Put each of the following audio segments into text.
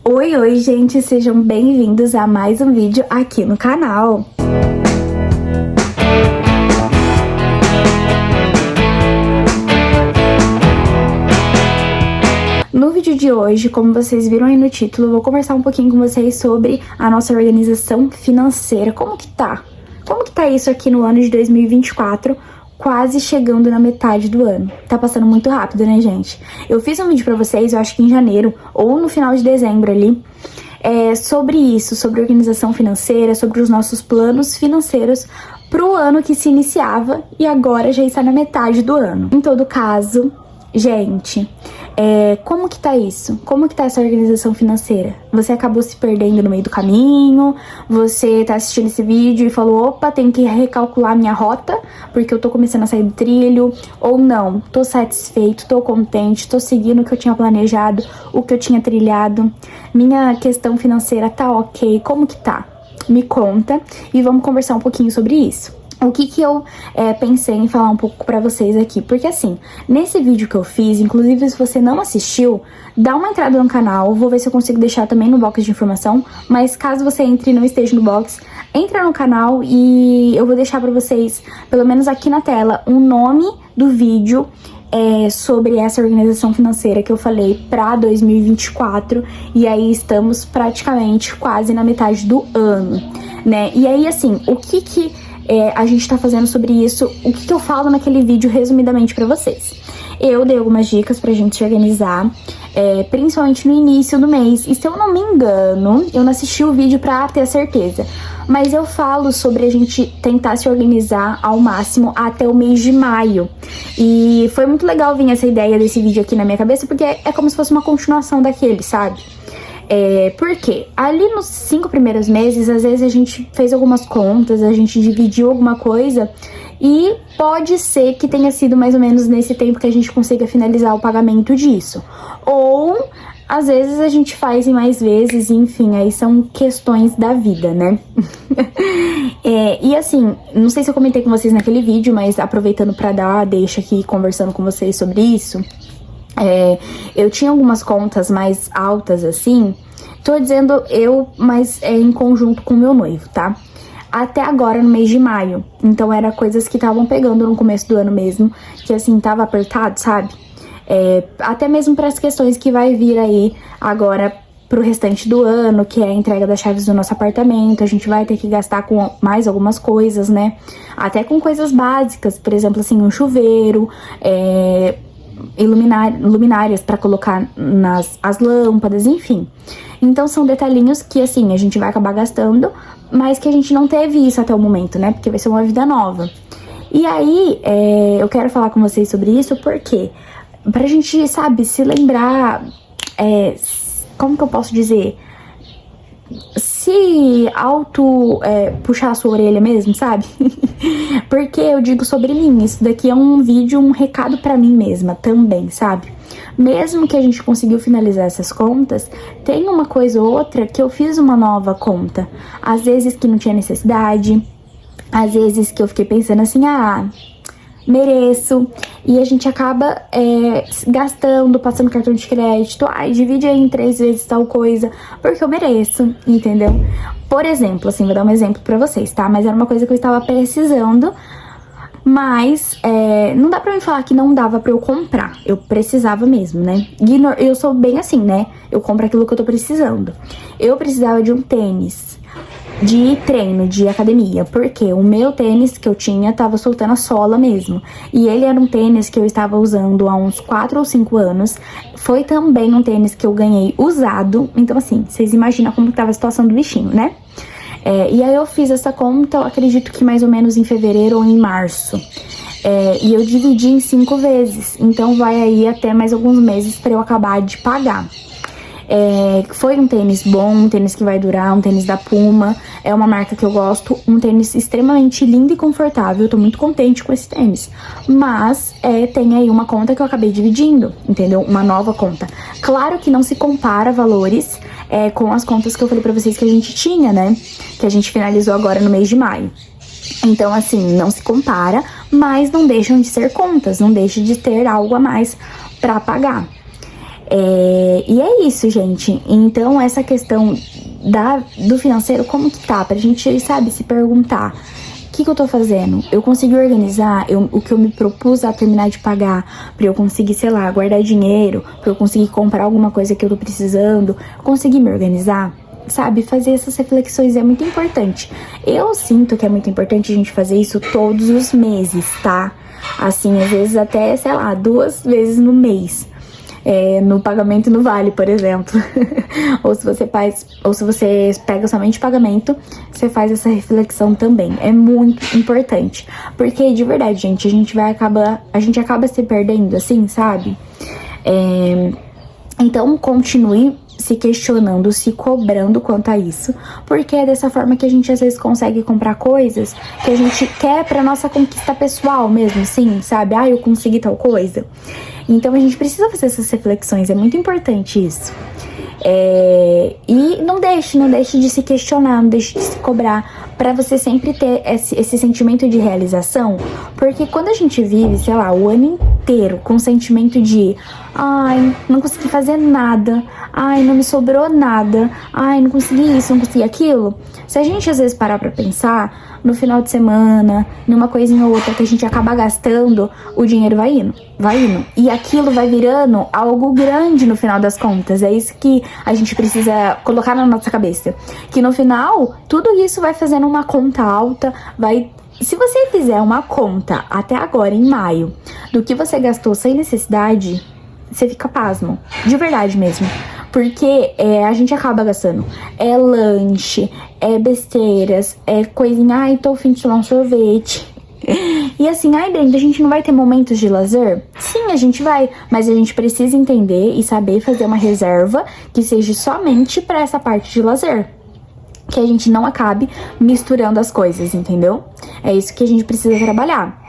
Oi, oi, gente, sejam bem-vindos a mais um vídeo aqui no canal. No vídeo de hoje, como vocês viram aí no título, eu vou conversar um pouquinho com vocês sobre a nossa organização financeira. Como que tá? Como que tá isso aqui no ano de 2024? Quase chegando na metade do ano. Tá passando muito rápido, né, gente? Eu fiz um vídeo pra vocês, eu acho que em janeiro ou no final de dezembro ali, sobre isso, sobre organização financeira, sobre os nossos planos financeiros pro ano que se iniciava e agora já está na metade do ano. Em todo caso, gente, como que tá isso? Como que tá essa organização financeira? Você acabou se perdendo no meio do caminho? Você tá assistindo esse vídeo e falou, opa, tem que recalcular minha rota, porque eu tô começando a sair do trilho? Ou não, tô satisfeito, tô contente, tô seguindo o que eu tinha planejado, o que eu tinha trilhado? Minha questão financeira tá ok? Como que tá? Me conta e vamos conversar um pouquinho sobre isso. O que eu pensei em falar um pouco pra vocês aqui, porque assim, nesse vídeo que eu fiz, inclusive se você não assistiu, dá uma entrada no canal, vou ver se eu consigo deixar também no box de informação, mas caso você entre e não esteja no box, entra no canal e eu vou deixar pra vocês, pelo menos aqui na tela, o nome do vídeo sobre essa organização financeira que eu falei pra 2024, e aí estamos praticamente quase na metade do ano, né? E aí assim, o que a gente tá fazendo sobre isso, o que eu falo naquele vídeo resumidamente pra vocês. Eu dei algumas dicas pra gente se organizar, principalmente no início do mês, e se eu não me engano, eu não assisti o vídeo pra ter a certeza, mas eu falo sobre a gente tentar se organizar ao máximo até o mês de maio, e foi muito legal vir essa ideia desse vídeo aqui na minha cabeça, porque é como se fosse uma continuação daquele, sabe? Porque ali nos 5 primeiros meses, às vezes a gente fez algumas contas, a gente dividiu alguma coisa e pode ser que tenha sido mais ou menos nesse tempo que a gente consiga finalizar o pagamento disso. Ou, às vezes, a gente faz em mais vezes, enfim, aí são questões da vida, né? E assim, não sei se eu comentei com vocês naquele vídeo, mas aproveitando pra dar, deixa aqui conversando com vocês sobre isso. Eu tinha algumas contas mais altas assim, tô dizendo eu, mas em conjunto com meu noivo, tá? Até agora no mês de maio, então era coisas que estavam pegando no começo do ano mesmo, que assim, tava apertado, sabe? Até mesmo para as questões que vai vir aí agora pro restante do ano, que é a entrega das chaves do nosso apartamento, a gente vai ter que gastar com mais algumas coisas, né? Até com coisas básicas, por exemplo, assim, um chuveiro, luminárias para colocar as lâmpadas, enfim. Então são detalhinhos que assim, a gente vai acabar gastando, mas que a gente não teve isso até o momento, né? Porque vai ser uma vida nova. E aí, eu quero falar com vocês sobre isso porque pra gente, sabe, se lembrar, como que eu posso dizer? Se puxar a sua orelha mesmo, sabe? Porque eu digo sobre mim, isso daqui é um vídeo, um recado pra mim mesma também, sabe? Mesmo que a gente conseguiu finalizar essas contas, tem uma coisa ou outra que eu fiz uma nova conta. Às vezes que não tinha necessidade, às vezes que eu fiquei pensando assim, mereço, e a gente acaba gastando, passando cartão de crédito, divide aí em 3 vezes tal coisa, porque eu mereço, entendeu? Por exemplo, assim, vou dar um exemplo pra vocês, tá? Mas era uma coisa que eu estava precisando, mas não dá pra me falar que não dava pra eu comprar, eu precisava mesmo, né? Eu sou bem assim, né? Eu compro aquilo que eu tô precisando. Eu precisava de um tênis de treino, de academia, porque o meu tênis que eu tinha tava soltando a sola mesmo, e ele era um tênis que eu estava usando há uns 4 ou 5 anos, foi também um tênis que eu ganhei usado, então assim, vocês imaginam como tava a situação do bichinho, né? E aí eu fiz essa conta, eu acredito que mais ou menos em fevereiro ou em março, e eu dividi em 5 vezes, então vai aí até mais alguns meses pra eu acabar de pagar. Foi um tênis bom, um tênis que vai durar, um tênis da Puma, é uma marca que eu gosto, um tênis extremamente lindo e confortável, eu tô muito contente com esse tênis, mas tem aí uma conta que eu acabei dividindo, entendeu? Uma nova conta. Claro que não se compara valores com as contas que eu falei pra vocês que a gente tinha, né? Que a gente finalizou agora no mês de maio. Então, assim, não se compara, mas não deixam de ser contas, não deixa de ter algo a mais pra pagar. E é isso, gente. Então, essa questão do financeiro, como que tá? Pra gente, sabe, se perguntar: o que eu tô fazendo? Eu consegui organizar o que eu me propus a terminar de pagar, pra eu conseguir, sei lá, guardar dinheiro, pra eu conseguir comprar alguma coisa que eu tô precisando, conseguir me organizar? Sabe, fazer essas reflexões é muito importante. Eu sinto que é muito importante a gente fazer isso todos os meses, tá? Assim, às vezes até, sei lá, 2 vezes no mês. No pagamento no Vale, por exemplo. ou se você pega somente pagamento, você faz essa reflexão também. É muito importante. Porque, de verdade, gente, a gente acaba se perdendo, assim, sabe? Então, continue se questionando, se cobrando quanto a isso, porque é dessa forma que a gente às vezes consegue comprar coisas que a gente quer pra nossa conquista pessoal mesmo, assim, sabe? Eu consegui tal coisa. Então a gente precisa fazer essas reflexões, é muito importante isso. E não deixe de se questionar, não deixe de se cobrar, pra você sempre ter esse sentimento de realização, porque quando a gente vive, sei lá, o ano inteiro com o sentimento de não consegui fazer nada, não me sobrou nada, não consegui isso, não consegui aquilo, se a gente às vezes parar pra pensar, no final de semana, numa coisinha ou outra que a gente acaba gastando, o dinheiro vai indo. E aquilo vai virando algo grande no final das contas. É isso que a gente precisa colocar na nossa cabeça. Que no final, tudo isso vai fazendo uma conta alta, Se você fizer uma conta até agora, em maio, do que você gastou sem necessidade, você fica pasmo. De verdade mesmo. Porque a gente acaba gastando. Lanche, besteiras, coisinha, tô a fim de tomar um sorvete. E assim, Brenda, a gente não vai ter momentos de lazer? Sim, a gente vai, mas a gente precisa entender e saber fazer uma reserva que seja somente pra essa parte de lazer. Que a gente não acabe misturando as coisas, entendeu? É isso que a gente precisa trabalhar.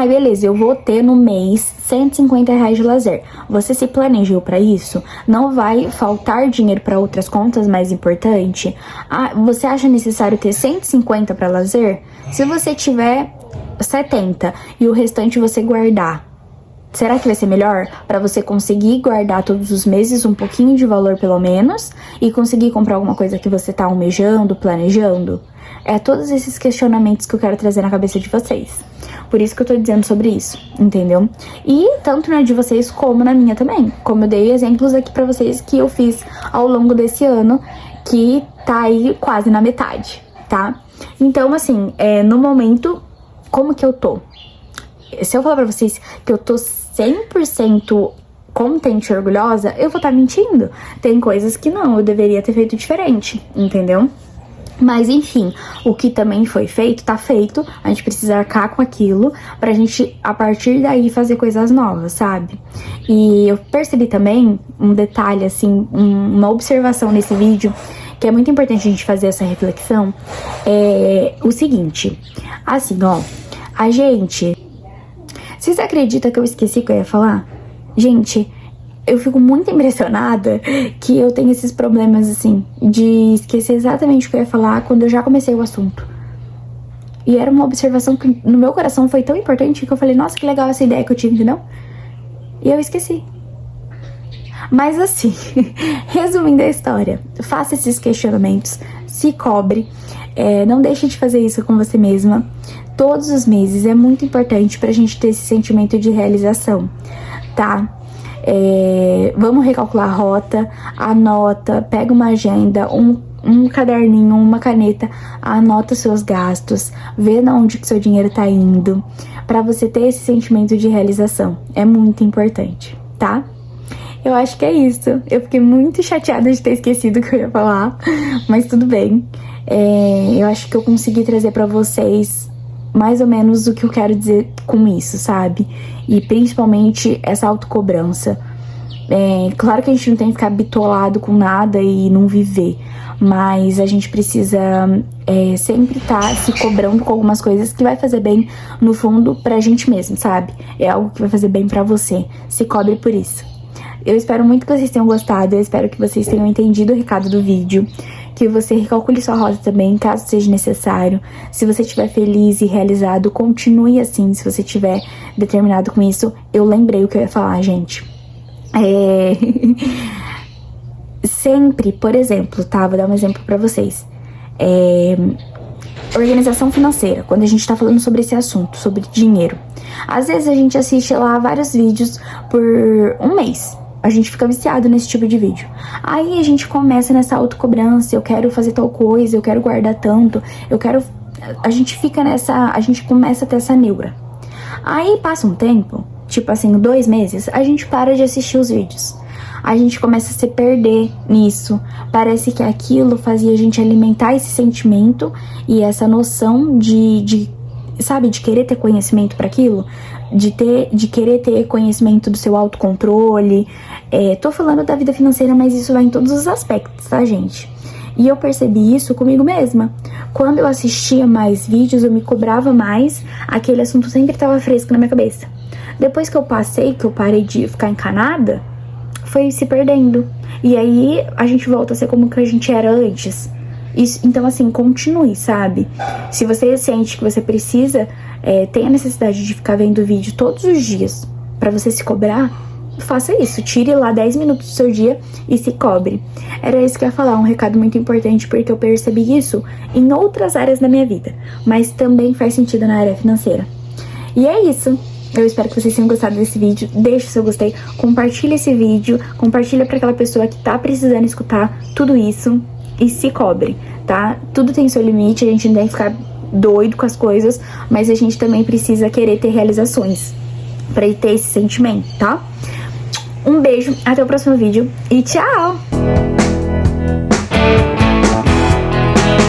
Beleza, eu vou ter no mês R$150 de lazer. Você se planejou pra isso? Não vai faltar dinheiro pra outras contas mais importantes? Você acha necessário ter 150 pra lazer? Se você tiver 70 e o restante você guardar, será que vai ser melhor pra você conseguir guardar todos os meses um pouquinho de valor pelo menos e conseguir comprar alguma coisa que você tá almejando, planejando? Todos esses questionamentos que eu quero trazer na cabeça de vocês. Por isso que eu tô dizendo sobre isso, entendeu? E tanto na de vocês como na minha também. Como eu dei exemplos aqui pra vocês que eu fiz ao longo desse ano, que tá aí quase na metade, tá? Então, assim, no momento, como que eu tô? Se eu falar pra vocês que eu tô 100% contente e orgulhosa, eu vou estar mentindo. Tem coisas que não, eu deveria ter feito diferente, entendeu? Mas enfim, o que também foi feito, tá feito. A gente precisa arcar com aquilo pra gente, a partir daí, fazer coisas novas, sabe? E eu percebi também um detalhe, assim, uma observação nesse vídeo, que é muito importante a gente fazer essa reflexão. O seguinte, assim, a gente... Vocês acreditam que eu esqueci o que eu ia falar? Gente, eu fico muito impressionada que eu tenho esses problemas, assim, de esquecer exatamente o que eu ia falar quando eu já comecei o assunto. E era uma observação que no meu coração foi tão importante que eu falei, nossa, que legal essa ideia que eu tive, entendeu? E eu esqueci. Mas assim, resumindo a história, faça esses questionamentos, se cobre, não deixe de fazer isso com você mesma. Todos os meses é muito importante pra gente ter esse sentimento de realização, tá? Vamos recalcular a rota, anota, pega uma agenda, um caderninho, uma caneta, anota seus gastos, vê de onde que seu dinheiro tá indo, pra você ter esse sentimento de realização. É muito importante, tá? Eu acho que é isso. Eu fiquei muito chateada de ter esquecido o que eu ia falar, mas tudo bem. Eu acho que eu consegui trazer pra vocês mais ou menos o que eu quero dizer com isso, sabe? E principalmente essa autocobrança. Claro que a gente não tem que ficar bitolado com nada e não viver, mas a gente precisa sempre estar se cobrando com algumas coisas que vai fazer bem, no fundo, pra gente mesmo, sabe? É algo que vai fazer bem pra você. Se cobre por isso. Eu espero muito que vocês tenham gostado, eu espero que vocês tenham entendido o recado do vídeo, que você recalcule sua rota também, caso seja necessário. Se você estiver feliz e realizado, continue assim. Se você estiver determinado com isso, eu lembrei o que eu ia falar, gente. É... Sempre, por exemplo, tá? Vou dar um exemplo pra vocês. Organização financeira, quando a gente tá falando sobre esse assunto, sobre dinheiro. Às vezes a gente assiste lá vários vídeos por um mês. A gente fica viciado nesse tipo de vídeo. Aí a gente começa nessa autocobrança, eu quero fazer tal coisa, eu quero guardar tanto, eu quero... A gente fica nessa... A gente começa a ter essa neura. Aí passa um tempo, tipo assim, 2 meses, a gente para de assistir os vídeos. A gente começa a se perder nisso. Parece que aquilo fazia a gente alimentar esse sentimento e essa noção sabe, de querer ter conhecimento para aquilo, de querer ter conhecimento do seu autocontrole. Tô falando da vida financeira, mas isso vai em todos os aspectos, tá, gente? E eu percebi isso comigo mesma. Quando eu assistia mais vídeos, eu me cobrava mais, aquele assunto sempre estava fresco na minha cabeça. Depois que eu parei de ficar encanada, foi se perdendo. E aí a gente volta a ser como que a gente era antes. Então, assim, continue, sabe? Se você sente que você precisa, tem a necessidade de ficar vendo vídeo todos os dias pra você se cobrar, faça isso. Tire lá 10 minutos do seu dia e se cobre. Era isso que eu ia falar, um recado muito importante, porque eu percebi isso em outras áreas da minha vida, mas também faz sentido na área financeira. E é isso. Eu espero que vocês tenham gostado desse vídeo. Deixe o seu gostei, compartilha esse vídeo, compartilha pra aquela pessoa que tá precisando escutar tudo isso e se cobre, tá? Tudo tem seu limite, a gente não tem que ficar doido com as coisas, mas a gente também precisa querer ter realizações pra ter esse sentimento, tá? Um beijo, até o próximo vídeo e tchau!